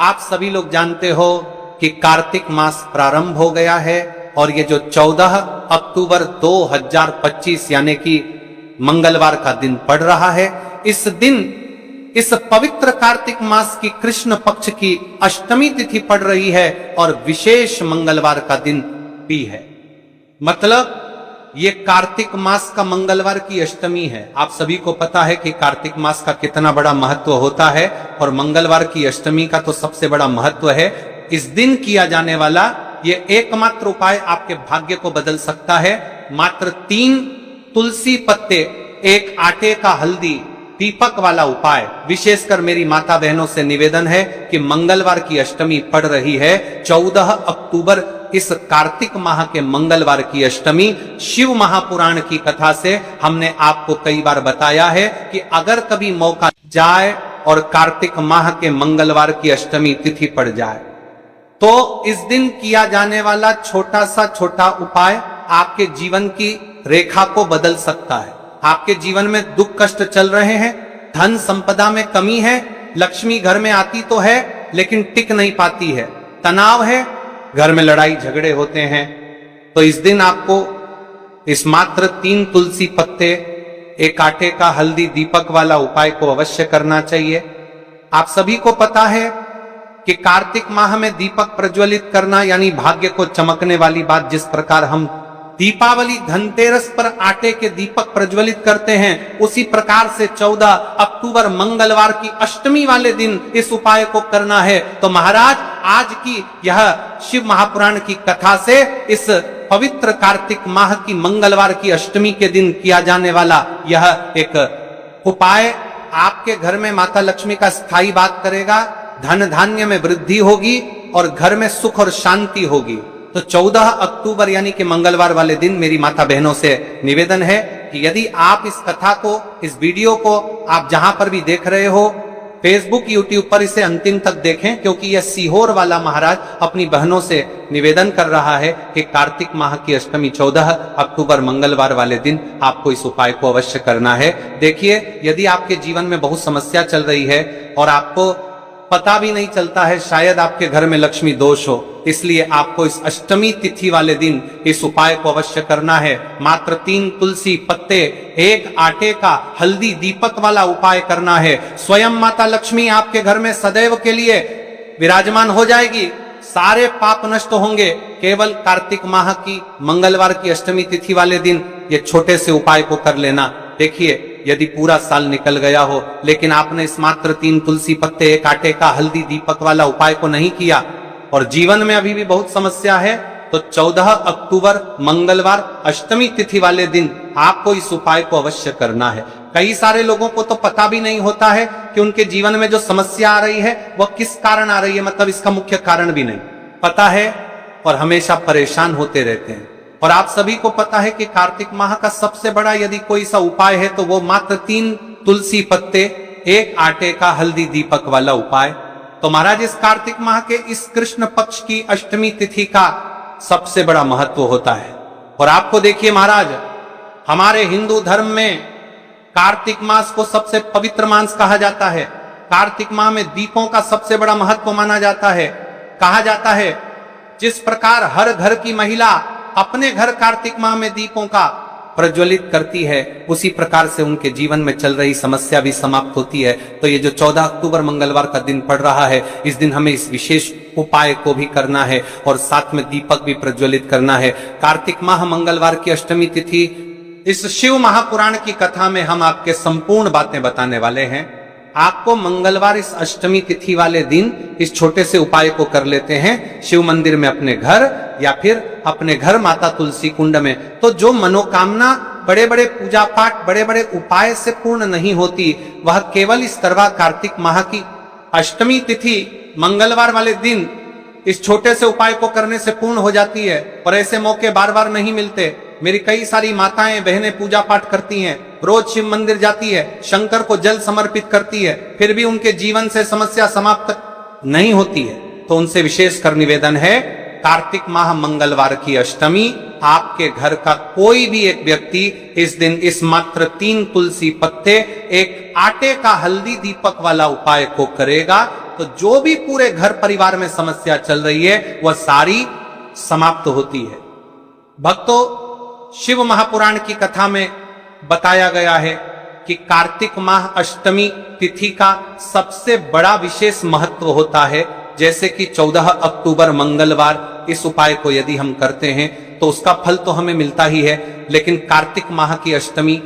आप सभी लोग जानते हो कि कार्तिक मास प्रारंभ हो गया है और ये जो 14 अक्टूबर 2025 यानी कि मंगलवार का दिन पड़ रहा है, इस दिन इस पवित्र कार्तिक मास की कृष्ण पक्ष की अष्टमी तिथि पड़ रही है और विशेष मंगलवार का दिन भी है। मतलब ये कार्तिक मास का मंगलवार की अष्टमी है। आप सभी को पता है कि कार्तिक मास का कितना बड़ा महत्व होता है और मंगलवार की अष्टमी का तो सबसे बड़ा महत्व है। इस दिन किया जाने वाला ये एकमात्र उपाय आपके भाग्य को बदल सकता है। मात्र 3 तुलसी पत्ते, 1 आटे का हल्दी दीपक वाला उपाय। विशेषकर मेरी माता बहनों से निवेदन है कि मंगलवार की अष्टमी पड़ रही है, 14 अक्टूबर इस कार्तिक माह के मंगलवार की अष्टमी। शिव महापुराण की कथा से हमने आपको कई बार बताया है कि अगर कभी मौका जाए और कार्तिक माह के मंगलवार की अष्टमी तिथि पड़ जाए तो इस दिन किया जाने वाला छोटा उपाय आपके जीवन की रेखा को बदल सकता है। आपके जीवन में दुख कष्ट चल रहे हैं, धन संपदा में कमी है, लक्ष्मी घर में आती तो है लेकिन टिक नहीं पाती है, तनाव है, घर में लड़ाई झगड़े होते हैं, तो इस दिन आपको इस मात्र 3 तुलसी पत्ते, 1 आटे का हल्दी दीपक वाला उपाय को अवश्य करना चाहिए। आप सभी को पता है कि कार्तिक माह में दीपक प्रज्वलित करना यानी भाग्य को चमकने वाली बात। जिस प्रकार हम दीपावली धनतेरस पर आटे के दीपक प्रज्वलित करते हैं, उसी प्रकार से 14 अक्टूबर मंगलवार की अष्टमी वाले दिन इस उपाय को करना है। तो महाराज, आज की यह शिव महापुराण की कथा से इस पवित्र कार्तिक माह की मंगलवार की अष्टमी के दिन किया जाने वाला यह एक उपाय आपके घर में माता लक्ष्मी का स्थायी बात करेगा, धन धान्य में वृद्धि होगी और घर में सुख और शांति होगी। तो 14 अक्टूबर यानी कि मंगलवार वाले दिन मेरी माता बहनों से निवेदन है कि यदि आप इस कथा को, इस वीडियो को आप जहां पर भी देख रहे हो, फेसबुक यूट्यूब पर इसे अंतिम तक देखें, क्योंकि यह सीहोर वाला महाराज अपनी बहनों से निवेदन कर रहा है कि कार्तिक माह की अष्टमी 14 अक्टूबर मंगलवार वाले दिन आपको इस उपाय को अवश्य करना है। देखिए, यदि आपके जीवन में बहुत समस्या चल रही है और आपको पता भी नहीं चलता है, शायद आपके घर में लक्ष्मी दोष हो, इसलिए आपको इस अष्टमी तिथि वाले दिन इस उपाय को अवश्य करना है। मात्र 3 तुलसी पत्ते, 1 आटे का हल्दी दीपक वाला उपाय करना है। स्वयं माता लक्ष्मी आपके घर में सदैव के लिए विराजमान हो जाएगी, सारे पाप नष्ट होंगे। केवल कार्तिक माह की मंगलवार की अष्टमी तिथि वाले दिन ये छोटे से उपाय को कर लेना। देखिए, यदि पूरा साल निकल गया हो लेकिन आपने इस मात्र 3 तुलसी पत्ते, 1 आटे का हल्दी दीपक वाला उपाय को नहीं किया और जीवन में अभी भी बहुत समस्या है, तो 14 अक्टूबर मंगलवार अष्टमी तिथि वाले दिन आपको इस उपाय को अवश्य करना है। कई सारे लोगों को तो पता भी नहीं होता है कि उनके जीवन में जो समस्या आ रही है वह किस कारण आ रही है, मतलब इसका मुख्य कारण भी नहीं पता है और हमेशा परेशान होते रहते हैं। और आप सभी को पता है कि कार्तिक माह का सबसे बड़ा यदि कोई सा उपाय है तो वो मात्र 3 तुलसी पत्ते, 1 आटे का हल्दी दीपक वाला उपाय। तो महाराज, इस कार्तिक माह के इस कृष्ण पक्ष की अष्टमी तिथि का सबसे बड़ा महत्व होता है। और आपको देखिए महाराज, हमारे हिंदू धर्म में कार्तिक मास को सबसे पवित्र मास कहा जाता है। कार्तिक माह में दीपों का सबसे बड़ा महत्व माना जाता है। कहा जाता है जिस प्रकार हर घर की महिला अपने घर कार्तिक माह में दीपों का प्रज्वलित करती है, उसी प्रकार से उनके जीवन में चल रही समस्या भी समाप्त होती है। तो ये जो 14 अक्टूबर मंगलवार का दिन पड़ रहा है, इस दिन हमें इस विशेष उपाय को भी करना है और साथ में दीपक भी प्रज्वलित करना है। कार्तिक माह मंगलवार की अष्टमी तिथि, इस शिव महापुराण की कथा में हम आपके संपूर्ण बातें बताने वाले हैं। आपको मंगलवार इस अष्टमी तिथि वाले दिन इस छोटे से उपाय को कर लेते हैं शिव मंदिर में अपने घर या फिर अपने घर माता तुलसी कुंड में। तो जो मनोकामना बड़े बड़े पूजा पाठ, बड़े बड़े उपाय से पूर्ण नहीं होती, वह केवल इस तरह कार्तिक माह की अष्टमी तिथि मंगलवार वाले दिन इस छोटे से उपाय को करने से पूर्ण हो जाती है। और ऐसे मौके बार बार नहीं मिलते। मेरी कई सारी माताएं बहनें पूजा पाठ करती हैं, रोज शिव मंदिर जाती है, शंकर को जल समर्पित करती है, फिर भी उनके जीवन से समस्या समाप्त नहीं होती है। तो उनसे विशेष कर निवेदन है, कार्तिक माह मंगलवार की अष्टमी आपके घर का कोई भी एक व्यक्ति इस दिन इस मात्र 3 तुलसी पत्ते, 1 आटे का हल्दी दीपक वाला उपाय को करेगा, तो जो भी पूरे घर परिवार में समस्या चल रही है वह सारी समाप्त होती है। भक्तों, शिव महापुराण की कथा में बताया गया है कि कार्तिक माह अष्टमी तिथि का सबसे बड़ा विशेष महत्व होता है। जैसे कि 14 अक्टूबर मंगलवार इस उपाय को यदि हम करते हैं तो उसका फल तो हमें मिलता ही है, लेकिन कार्तिक माह की अष्टमी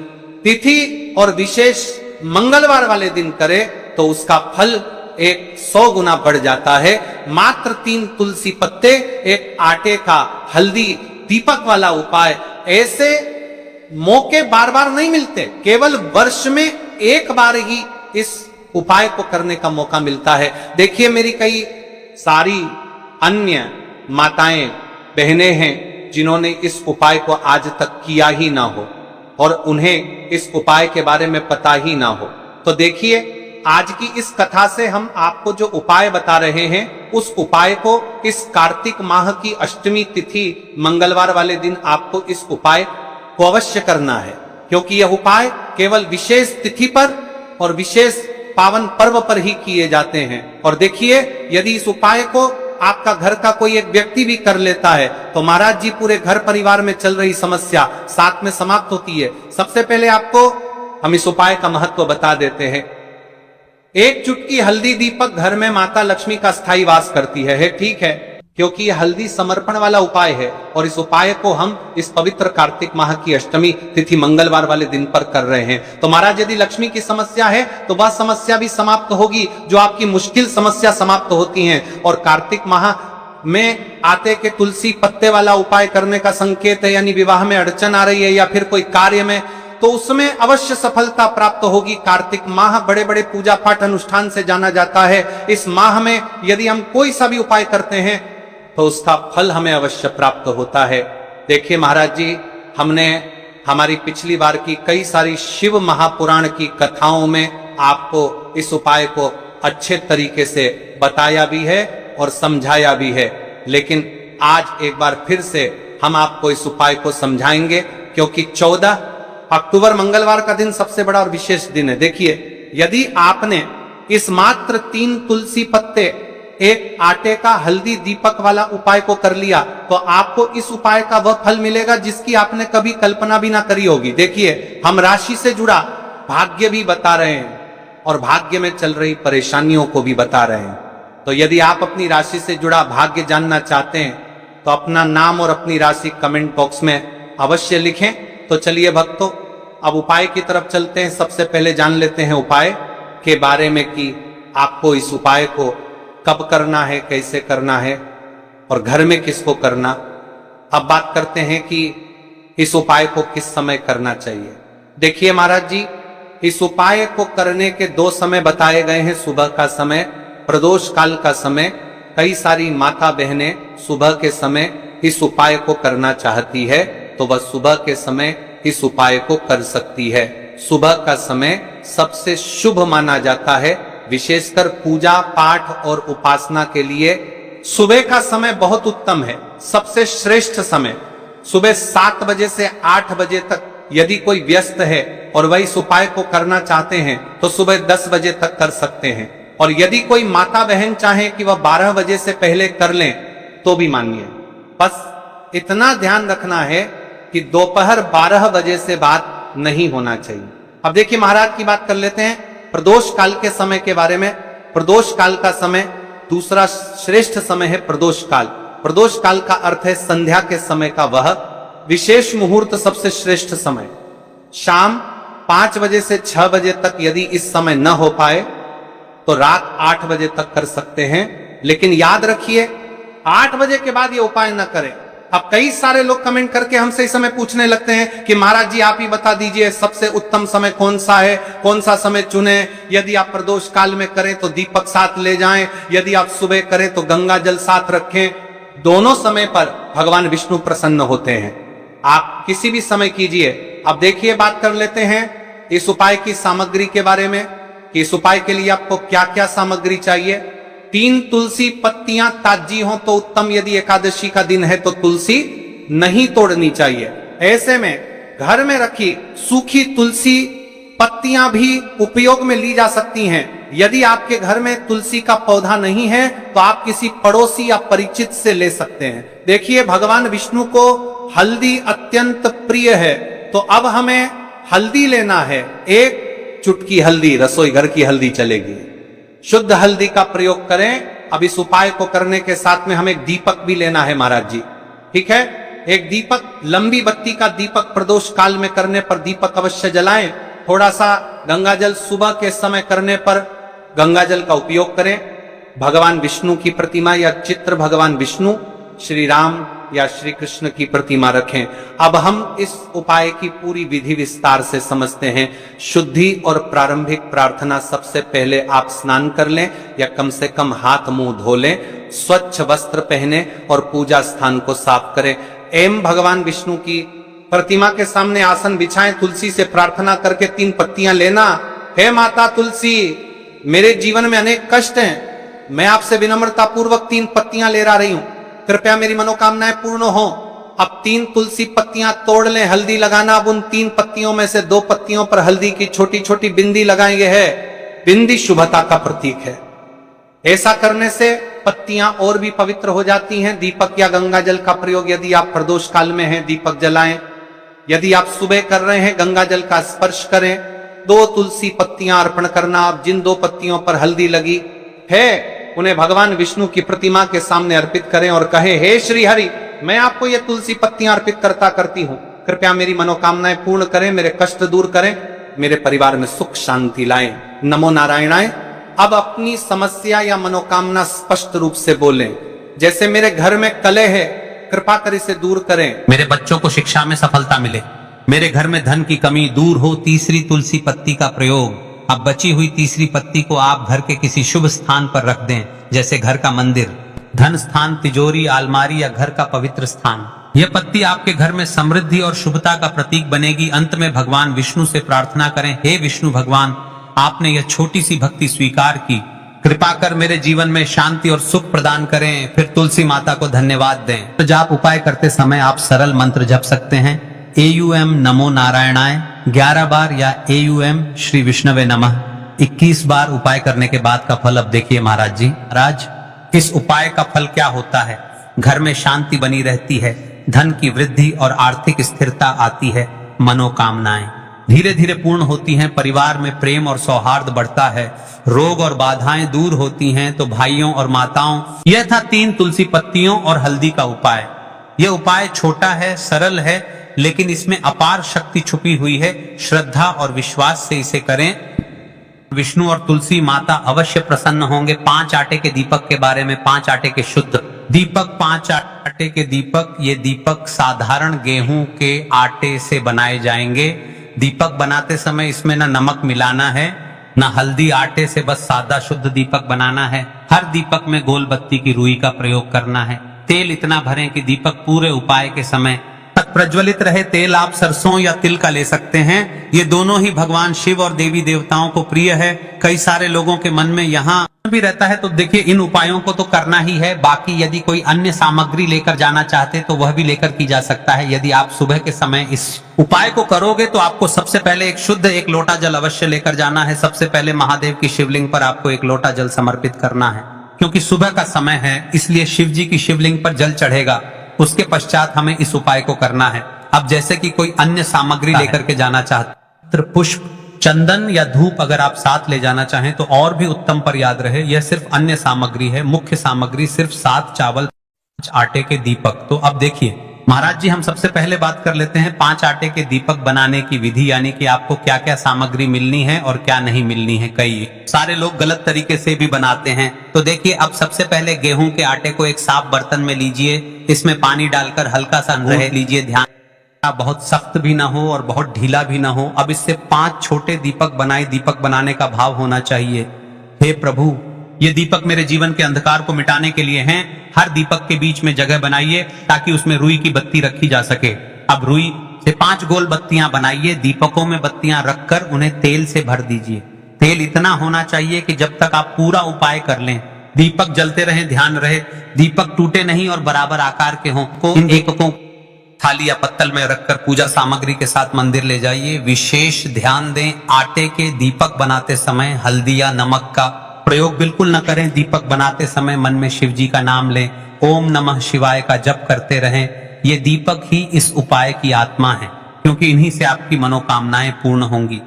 तिथि और विशेष मंगलवार वाले दिन करें तो उसका फल 100 गुना बढ़ जाता है। मात्र 3 तुलसी पत्ते, एक आटे का हल्दी दीपक वाला उपाय, ऐसे मौके बार बार नहीं मिलते, केवल वर्ष में एक बार ही इस उपाय को करने का मौका मिलता है। देखिए, मेरी कई सारी अन्य माताएं बहनें हैं जिन्होंने इस उपाय को आज तक किया ही ना हो और उन्हें इस उपाय के बारे में पता ही ना हो। तो देखिए, आज की इस कथा से हम आपको जो उपाय बता रहे हैं उस उपाय को इस कार्तिक माह की अष्टमी तिथि मंगलवार वाले दिन आपको इस उपाय को अवश्य करना है, क्योंकि यह उपाय केवल विशेष तिथि पर और विशेष पावन पर्व पर ही किए जाते हैं। और देखिए, यदि इस उपाय को आपका घर का कोई एक व्यक्ति भी कर लेता है तो महाराज जी पूरे घर परिवार में चल रही समस्या साथ में समाप्त होती है। सबसे पहले आपको हम इस उपाय का महत्व बता देते हैं। एक चुटकी हल्दी दीपक घर में माता लक्ष्मी का स्थायी वास करती है, ठीक है, क्योंकि यह हल्दी समर्पण वाला उपाय है और इस उपाय को हम इस पवित्र कार्तिक माह की अष्टमी तिथि मंगलवार वाले दिन पर कर रहे हैं। तो महाराज, यदि लक्ष्मी की समस्या है तो वह समस्या भी समाप्त होगी, जो आपकी मुश्किल समस्या समाप्त होती हैं। और कार्तिक माह में आटे के तुलसी पत्ते वाला उपाय करने का संकेत है, यानी विवाह में अड़चन आ रही है या फिर कोई कार्य में, तो उसमें अवश्य सफलता प्राप्त होगी। कार्तिक माह बड़े बड़े पूजा पाठ अनुष्ठान से जाना जाता है। इस माह में यदि हम कोई सा भी उपाय करते हैं तो उसका फल हमें अवश्य प्राप्त होता है। देखिए महाराज जी, हमने हमारी पिछली बार की कई सारी शिव महापुराण की कथाओं में आपको इस उपाय को अच्छे तरीके से बताया भी है और समझाया भी है, लेकिन आज एक बार फिर से हम आपको इस उपाय को समझाएंगे, क्योंकि 14 अक्टूबर मंगलवार का दिन सबसे बड़ा और विशेष दिन है। देखिए, यदि आपने इस मात्र 3 तुलसी पत्ते, एक आटे का हल्दी दीपक वाला उपाय को कर लिया तो आपको इस उपाय का वह फल मिलेगा जिसकी आपने कभी कल्पना भी ना करी होगी। देखिए, हम राशि से जुड़ा भाग्य भी बता रहे हैं और भाग्य में चल रही परेशानियों को भी बता रहे हैं। तो यदि आप अपनी राशि से जुड़ा भाग्य जानना चाहते हैं तो अपना नाम और अपनी राशि कमेंट बॉक्स में अवश्य लिखें। तो चलिए भक्तों, अब उपाय की तरफ चलते हैं। सबसे पहले जान लेते हैं उपाय के बारे में कि आपको इस उपाय को कब करना है, कैसे करना है और घर में किसको करना। अब बात करते हैं कि इस उपाय को किस समय करना चाहिए। देखिए महाराज जी, इस उपाय को करने के 2 समय बताए गए हैं। सुबह का समय, प्रदोष काल का समय। कई सारी माता बहनें सुबह के समय इस उपाय को करना चाहती है तो वह सुबह के समय इस उपाय को कर सकती है। सुबह का समय सबसे शुभ माना जाता है, विशेषकर पूजा पाठ और उपासना के लिए सुबह का समय बहुत उत्तम है। सबसे श्रेष्ठ समय सुबह 7 बजे से 8 बजे तक। यदि कोई व्यस्त है और वह इस उपाय को करना चाहते हैं तो सुबह 10 बजे तक कर सकते हैं, और यदि कोई माता बहन चाहे कि वह 12 बजे से पहले कर लें तो भी मानिए। बस इतना ध्यान रखना है कि दोपहर 12 बजे से बाद नहीं होना चाहिए। अब देखिए महाराज की बात कर लेते हैं प्रदोष काल के समय के बारे में। प्रदोष काल का समय दूसरा श्रेष्ठ समय है प्रदोष काल। प्रदोष काल का अर्थ है संध्या के समय का वह विशेष मुहूर्त, सबसे श्रेष्ठ समय। शाम 5 बजे से 6 बजे तक यदि इस समय न हो पाए तो रात 8 बजे तक कर सकते हैं, लेकिन याद रखिए 8 बजे के बाद ये उपाय न करें। अब कई सारे लोग कमेंट करके हमसे इस समय पूछने लगते हैं कि महाराज जी आप ही बता दीजिए सबसे उत्तम समय कौन सा है, कौन सा समय चुने। यदि आप प्रदोष काल में करें तो दीपक साथ ले जाएं, यदि आप सुबह करें तो गंगा जल साथ रखें। दोनों समय पर भगवान विष्णु प्रसन्न होते हैं। आप किसी भी समय कीजिए। अब देखिए, बात कर लेते हैं इस उपाय की सामग्री के बारे में कि इस उपाय के लिए आपको क्या क्या सामग्री चाहिए। 3 तुलसी पत्तियां ताजी हो तो उत्तम, यदि एकादशी का दिन है तो तुलसी नहीं तोड़नी चाहिए। ऐसे में घर में रखी सूखी तुलसी पत्तियां भी उपयोग में ली जा सकती हैं। यदि आपके घर में तुलसी का पौधा नहीं है तो आप किसी पड़ोसी या परिचित से ले सकते हैं। देखिए, भगवान विष्णु को हल्दी अत्यंत प्रिय है, तो अब हमें हल्दी लेना है। एक चुटकी हल्दी, रसोई घर की हल्दी चलेगी, शुद्ध हल्दी का प्रयोग करें। अब इस उपाय को करने के साथ में हमें एक दीपक भी लेना है महाराज जी, ठीक है। एक दीपक, लंबी बत्ती का दीपक प्रदोष काल में करने पर दीपक अवश्य जलाएं। थोड़ा सा गंगाजल सुबह के समय करने पर गंगाजल का उपयोग करें। भगवान विष्णु की प्रतिमा या चित्र, भगवान विष्णु, श्री राम या श्री कृष्ण की प्रतिमा रखें। अब हम इस उपाय की पूरी विधि विस्तार से समझते हैं। शुद्धि और प्रारंभिक प्रार्थना, सबसे पहले आप स्नान कर लें या कम से कम हाथ मुंह धो लें, स्वच्छ वस्त्र पहने और पूजा स्थान को साफ करें। एवं भगवान विष्णु की प्रतिमा के सामने आसन बिछाएं, तुलसी से प्रार्थना करके 3 पत्तियां लेना। हे माता तुलसी, मेरे जीवन में अनेक कष्ट हैं, मैं आपसे विनम्रता पूर्वक 3 पत्तियां ले रही हूं, कृपया मेरी मनोकामनाएं पूर्ण हो। अब 3 तुलसी पत्तियां तोड़ लें, हल्दी लगाना। अब उन 3 पत्तियों में से 2 पत्तियों पर हल्दी की छोटी छोटी बिंदी लगाएंगे। है बिंदी शुभता का प्रतीक है। ऐसा करने से पत्तियां और भी पवित्र हो जाती हैं। दीपक या गंगा जल का प्रयोग, यदि आप प्रदोष काल में हैं, दीपक जलाएं। यदि आप सुबह कर रहे हैं, गंगा जल का स्पर्श करें। 2 तुलसी पत्तियां अर्पण करना। अब जिन 2 पत्तियों पर हल्दी लगी है, उन्हें भगवान विष्णु की प्रतिमा के सामने अर्पित करें और कहे, हे श्री हरि, मैं आपको ये तुलसी पत्तियां अर्पित करती हूं, कृपया मेरी मनोकामनाएं पूर्ण करें, मेरे कष्ट दूर करें, मेरे परिवार में सुख शांति लाएं। नमो नारायणाय। अब अपनी समस्या या मनोकामना स्पष्ट रूप से बोलें। जैसे, मेरे घर में कलह है, कृपा कर इसे दूर करें। मेरे बच्चों को शिक्षा में सफलता मिले, मेरे घर में धन की कमी दूर हो। तीसरी तुलसी पत्ती का प्रयोग। अब बची हुई तीसरी पत्ती को आप घर के किसी शुभ स्थान पर रख दें, जैसे घर का मंदिर, धन स्थान, तिजोरी, अलमारी या घर का पवित्र स्थान। यह पत्ती आपके घर में समृद्धि और शुभता का प्रतीक बनेगी। अंत में भगवान विष्णु से प्रार्थना करें, हे विष्णु भगवान, आपने यह छोटी सी भक्ति स्वीकार की, कृपा कर मेरे जीवन में शांति और सुख प्रदान करें। फिर तुलसी माता को धन्यवाद दें। तो जाप उपाय करते समय आप सरल मंत्र जप सकते हैं। AUM नमो नारायणाय 11 बार या AUM श्री विष्णवे नमः 21 बार उपाय करने के बाद का फल अब देखिए महाराज जी। महाराज, इस उपाय का फल क्या होता है? घर में शांति बनी रहती है, धन की वृद्धि और आर्थिक स्थिरता आती है, मनोकामनाएं धीरे धीरे पूर्ण होती हैं, परिवार में प्रेम और सौहार्द बढ़ता है, रोग और बाधाएं दूर होती हैं। तो भाइयों और माताओं, यह था 3 तुलसी पत्तियों और हल्दी का उपाय। यह उपाय छोटा है, सरल है, लेकिन इसमें अपार शक्ति छुपी हुई है। श्रद्धा और विश्वास से इसे करें, विष्णु और तुलसी माता अवश्य प्रसन्न होंगे। 5 आटे के दीपक के बारे में, 5 आटे के शुद्ध दीपक, 5 आटे के दीपक। ये दीपक साधारण गेहूं के आटे से बनाए जाएंगे। दीपक बनाते समय इसमें ना नमक मिलाना है, ना हल्दी, आटे से बस सादा शुद्ध दीपक बनाना है। हर दीपक में गोल बत्ती की रुई का प्रयोग करना है। तेल इतना भरें कि दीपक पूरे उपाय के समय तक प्रज्वलित रहे। तेल आप सरसों या तिल का ले सकते हैं। ये दोनों ही भगवान शिव और देवी देवताओं को प्रिय है। कई सारे लोगों के मन में यहाँ भी रहता है, तो देखिए इन उपायों को तो करना ही है। बाकी यदि कोई अन्य सामग्री लेकर जाना चाहते तो वह भी लेकर की जा सकता है। यदि आप सुबह के समय इस उपाय को करोगे तो आपको सबसे पहले एक शुद्ध 1 लोटा जल अवश्य लेकर जाना है। सबसे पहले महादेव की शिवलिंग पर आपको 1 लोटा जल समर्पित करना है, क्योंकि सुबह का समय है, इसलिए शिव जी की शिवलिंग पर जल चढ़ेगा। उसके पश्चात हमें इस उपाय को करना है। अब जैसे कि कोई अन्य सामग्री लेकर के जाना चाहते, पुष्प, चंदन या धूप अगर आप साथ ले जाना चाहें तो और भी उत्तम, पर याद रहे यह सिर्फ अन्य सामग्री है। मुख्य सामग्री सिर्फ 7 चावल, 5 आटे के दीपक। तो अब देखिए महाराज जी, हम सबसे पहले बात कर लेते हैं 5 आटे के दीपक बनाने की विधि, यानी कि आपको क्या क्या सामग्री मिलनी है और क्या नहीं मिलनी है। कई सारे लोग गलत तरीके से भी बनाते हैं। तो देखिए, अब सबसे पहले गेहूं के आटे को एक साफ बर्तन में लीजिए, इसमें पानी डालकर हल्का सा गूंथ लीजिए। ध्यान, बहुत सख्त भी ना हो और बहुत ढीला भी ना हो। अब इससे 5 छोटे दीपक बनाए। दीपक बनाने का भाव होना चाहिए, हे प्रभु, ये दीपक मेरे जीवन के अंधकार को मिटाने के लिए हैं। हर दीपक के बीच में जगह बनाइए ताकि उसमें रुई की बत्ती रखी जा सके। अब रुई से 5 गोल बत्तियां बनाइए। दीपकों में बत्तियां रखकर उन्हें तेल से भर दीजिए। तेल इतना होना चाहिए कि जब तक आप पूरा उपाय कर लें दीपक जलते रहें। ध्यान रहे दीपक टूटे नहीं और बराबर आकार के हों। इन एककों थाली या पत्तल में रखकर पूजा सामग्री के साथ मंदिर ले जाइए। विशेष ध्यान दें, आटे के दीपक बनाते समय हल्दी या नमक का प्रयोग बिल्कुल न करें। दीपक बनाते समय मन में शिव जी का नाम लें, ओम नमः शिवाय का जप करते रहें। ये दीपक ही इस उपाय की आत्मा है, क्योंकि इन्हीं से आपकी मनोकामनाएं पूर्ण होंगी।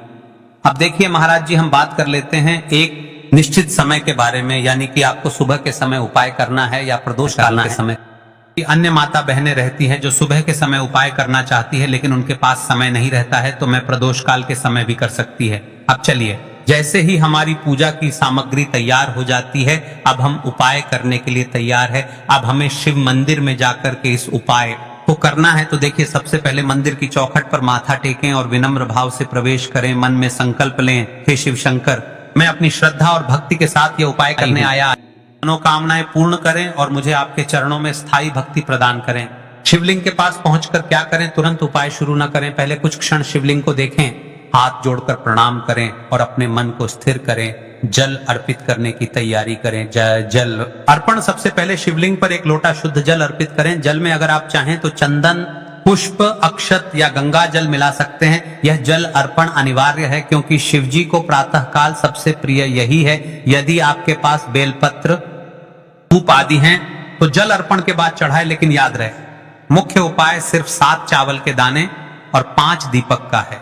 अब देखिए महाराज जी, हम बात कर लेते हैं एक निश्चित समय के बारे में, यानी कि आपको सुबह के समय उपाय करना है या प्रदोष काल के समय। अन्य माता बहनें रहती हैं जो सुबह के समय उपाय करना चाहती है, लेकिन उनके पास समय नहीं रहता है, तो मैं प्रदोष काल के समय भी कर सकती है। अब चलिए, जैसे ही हमारी पूजा की सामग्री तैयार हो जाती है, अब हम उपाय करने के लिए तैयार है। अब हमें शिव मंदिर में जाकर के इस उपाय को करना है। तो देखिए, सबसे पहले मंदिर की चौखट पर माथा टेकें और विनम्र भाव से प्रवेश करें। मन में संकल्प लें, हे शिव शंकर, मैं अपनी श्रद्धा और भक्ति के साथ ये उपाय करने आया, मनोकामनाएं पूर्ण करें और मुझे आपके चरणों में स्थायी भक्ति प्रदान करें। शिवलिंग के पास पहुंचकर क्या करें? तुरंत उपाय शुरू न करें, पहले कुछ क्षण शिवलिंग को देखें, हाथ जोड़कर प्रणाम करें और अपने मन को स्थिर करें। जल अर्पित करने की तैयारी करें। जल अर्पण, सबसे पहले शिवलिंग पर एक लोटा शुद्ध जल अर्पित करें। जल में अगर आप चाहें तो चंदन, पुष्प, अक्षत या गंगा जल मिला सकते हैं। यह जल अर्पण अनिवार्य है, क्योंकि शिव जी को प्रातः काल सबसे प्रिय यही है। यदि आपके पास बेलपत्र, धूप आदि हैं तो जल अर्पण के बाद चढ़ाए, लेकिन याद रहे मुख्य उपाय सिर्फ 7 चावल के दाने और 5 दीपक का है।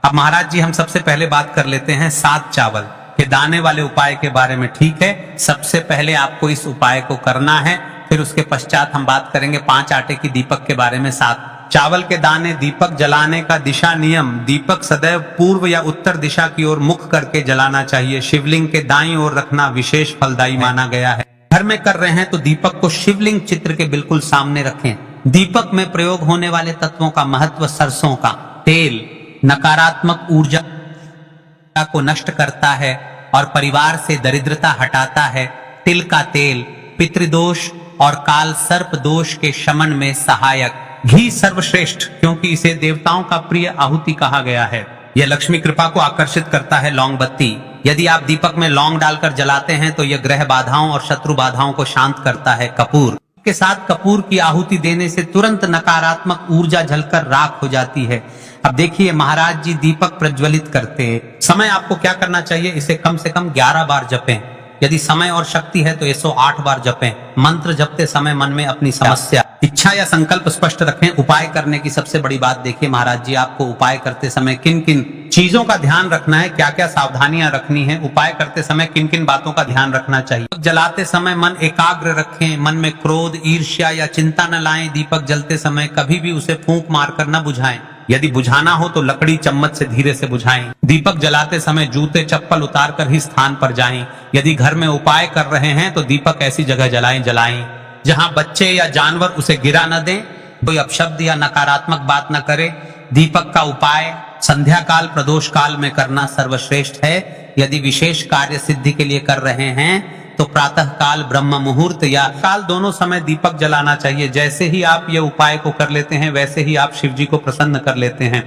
अब महाराज जी, हम सबसे पहले बात कर लेते हैं 7 चावल के दाने वाले उपाय के बारे में। ठीक है, सबसे पहले आपको इस उपाय को करना है, फिर उसके पश्चात हम बात करेंगे 5 आटे की दीपक के बारे में। 7 चावल के दाने। दीपक जलाने का दिशा नियम, दीपक सदैव पूर्व या उत्तर दिशा की ओर मुख करके जलाना चाहिए। शिवलिंग के दाईं ओर रखना विशेष फलदायी माना गया है। घर में कर रहे हैं तो दीपक को शिवलिंग चित्र के बिल्कुल सामने रखें। दीपक में प्रयोग होने वाले तत्वों का महत्व: सरसों का तेल नकारात्मक ऊर्जा को नष्ट करता है और परिवार से दरिद्रता हटाता है। तिल का तेल पितृदोष और काल सर्प दोष के शमन में सहायक। घी सर्वश्रेष्ठ, क्योंकि इसे देवताओं का प्रिय आहुति कहा गया है। यह लक्ष्मी कृपा को आकर्षित करता है। लौंग बत्ती, यदि आप दीपक में लौंग डालकर जलाते हैं तो यह ग्रह बाधाओं और शत्रु बाधाओं को शांत करता है। कपूर के साथ कपूर की आहुति देने से तुरंत नकारात्मक ऊर्जा जलकर राख हो जाती है। अब देखिए महाराज जी, दीपक प्रज्वलित करते हैं समय आपको क्या करना चाहिए? इसे कम से कम 11 बार जपें। यदि समय और शक्ति है तो 108 बार जपें। मंत्र जपते समय मन में अपनी समस्या, इच्छा या संकल्प स्पष्ट रखें। उपाय करने की सबसे बड़ी बात देखिए महाराज जी, आपको उपाय करते समय किन किन चीजों का ध्यान रखना है, क्या क्या सावधानियां रखनी है, उपाय करते समय किन किन बातों का ध्यान रखना चाहिए। जलाते समय मन एकाग्र रखें, मन में क्रोध, ईर्ष्या या चिंता न लाएं। दीपक जलते समय कभी भी उसे फूंक मारकर न बुझाएं। यदि बुझाना हो तो लकड़ी चम्मच से धीरे से बुझाएं। दीपक जलाते समय जूते चप्पल उतारकर ही स्थान पर जाएं। यदि घर में उपाय कर रहे हैं तो दीपक ऐसी जगह जलाएं जहां बच्चे या जानवर उसे गिरा न दें, कोई अपशब्द या नकारात्मक बात न करे। दीपक का उपाय संध्या काल, प्रदोष काल में करना सर्वश्रेष्ठ है। यदि विशेष कार्य सिद्धि के लिए कर रहे हैं तो प्रातः काल, ब्रह्म मुहूर्त या काल, दोनों समय दीपक जलाना चाहिए। जैसे ही आप ये उपाय को कर लेते हैं वैसे ही आप शिव जी को प्रसन्न कर लेते हैं।